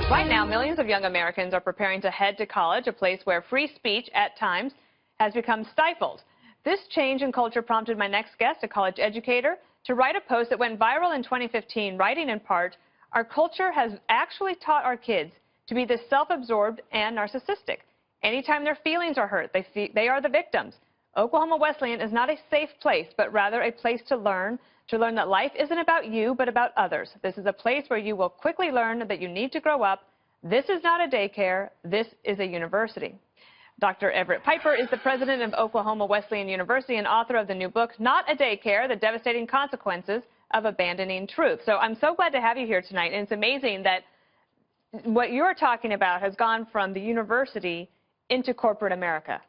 Right now, millions of young Americans are preparing to head to college, a place where free speech, at times, has become stifled. This change in culture prompted my next guest, a college educator, to write a post that went viral in 2015, writing in part, "Our culture has actually taught our kids to be this self-absorbed and narcissistic. Anytime their feelings are hurt, they are the victims. Oklahoma Wesleyan is not a safe place, but rather a place to learn that life isn't about you, but about others. This is a place where you will quickly learn that you need to grow up. This is not a daycare. This is a university." Dr. Everett Piper is the president of Oklahoma Wesleyan University and author of the new book, Not a Daycare, The Devastating Consequences of Abandoning Truth. So I'm so glad to have you here tonight. And it's amazing that what you're talking about has gone from the university into corporate America.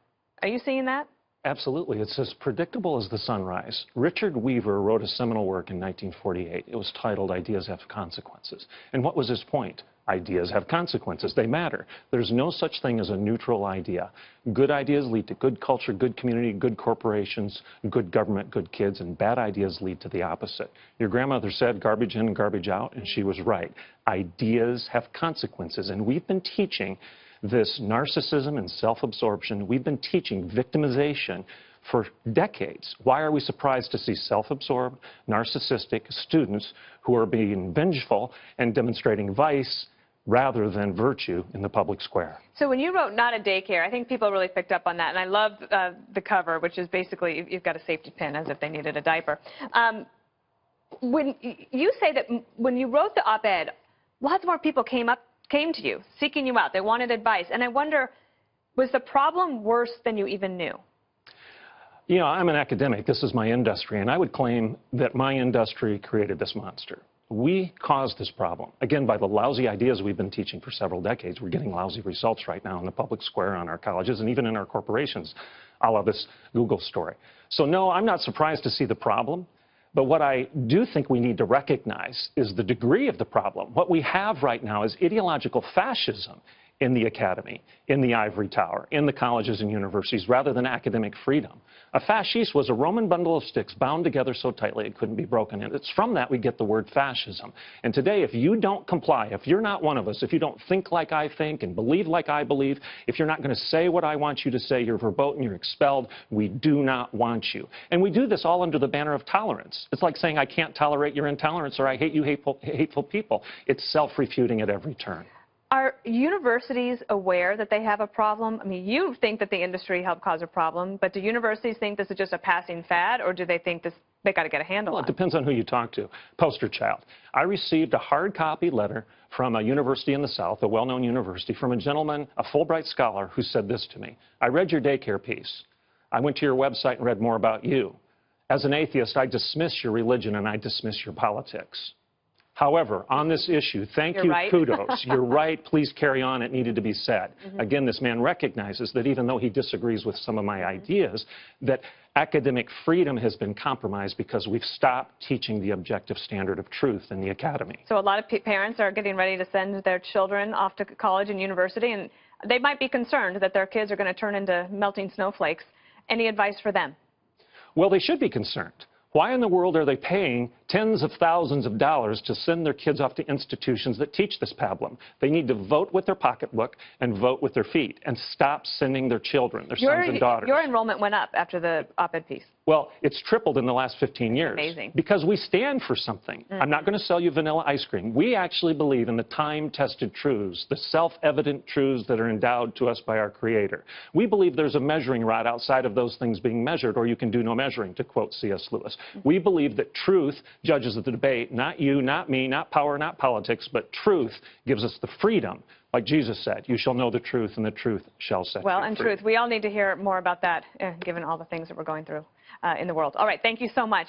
Are you seeing that? Absolutely. It's as predictable as the sunrise. Richard Weaver wrote a seminal work in 1948. It was titled Ideas Have Consequences. And what was his point? Ideas have consequences. They matter. There's no such thing as a neutral idea. Good ideas lead to good culture, good community, good corporations, good government, good kids, and bad ideas lead to the opposite. Your grandmother said garbage in, garbage out, and she was right. Ideas have consequences, and we've been teaching this narcissism and self-absorption. We've been teaching victimization for decades. Why are we surprised to see self-absorbed, narcissistic students who are being vengeful and demonstrating vice rather than virtue in the public square? So when you wrote Not a Daycare, I think people really picked up on that. And I love the cover, which is basically you've got a safety pin as if they needed a diaper. When you say that when you wrote the op-ed, lots more people came to you, seeking you out. They wanted advice. And I wonder, was the problem worse than you even knew? You know, I'm an academic. This is my industry. And I would claim that my industry created this monster. We caused this problem, again, by the lousy ideas we've been teaching for several decades. We're getting lousy results right now in the public square, on our colleges, and even in our corporations, a la this Google story. So, no, I'm not surprised to see the problem. But what I do think we need to recognize is the degree of the problem. What we have right now is ideological fascism in the academy, in the ivory tower, in the colleges and universities, rather than academic freedom. A fascist was a Roman bundle of sticks bound together so tightly it couldn't be broken. And it's from that we get the word fascism. And today, if you don't comply, if you're not one of us, if you don't think like I think and believe like I believe, if you're not going to say what I want you to say, you're verboten, you're expelled. We do not want you. And we do this all under the banner of tolerance. It's like saying I can't tolerate your intolerance or I hate you hateful people. It's self-refuting at every turn. Are universities aware that they have a problem? I mean, you think that the industry helped cause a problem, but do universities think this is just a passing fad, or do they think they got to get a handle on it? Well, it depends on who you talk to. Poster child. I received a hard copy letter from a university in the South, a well-known university, from a gentleman, a Fulbright scholar, who said this to me. I read your daycare piece. I went to your website and read more about you. As an atheist, I dismiss your religion and I dismiss your politics. However, on this issue, thank you, right. kudos. You're right, please carry on, it needed to be said. Again, this man recognizes that even though he disagrees with some of my ideas, that academic freedom has been compromised because we've stopped teaching the objective standard of truth in the academy. So a lot of parents are getting ready to send their children off to college and university, and they might be concerned that their kids are going to turn into melting snowflakes. Any advice for them? Well, they should be concerned. Why in the world are they paying tens of thousands of dollars to send their kids off to institutions that teach this pablum? They need to vote with their pocketbook and vote with their feet and stop sending their children, their sons and daughters. Your enrollment went up after the op-ed piece. Well, it's tripled in the last 15 years. Amazing. Because we stand for something. I'm not going to sell you vanilla ice cream. We actually believe in the time-tested truths, the self-evident truths that are endowed to us by our Creator. We believe there's a measuring rod outside of those things being measured, or you can do no measuring, to quote C.S. Lewis. We believe that truth judges the debate, not you, not me, not power, not politics, but truth gives us the freedom. Like Jesus said, you shall know the truth, and the truth shall set you free. Well, and truth. We all need to hear more about that, given all the things that we're going through in the world. All right, thank you so much.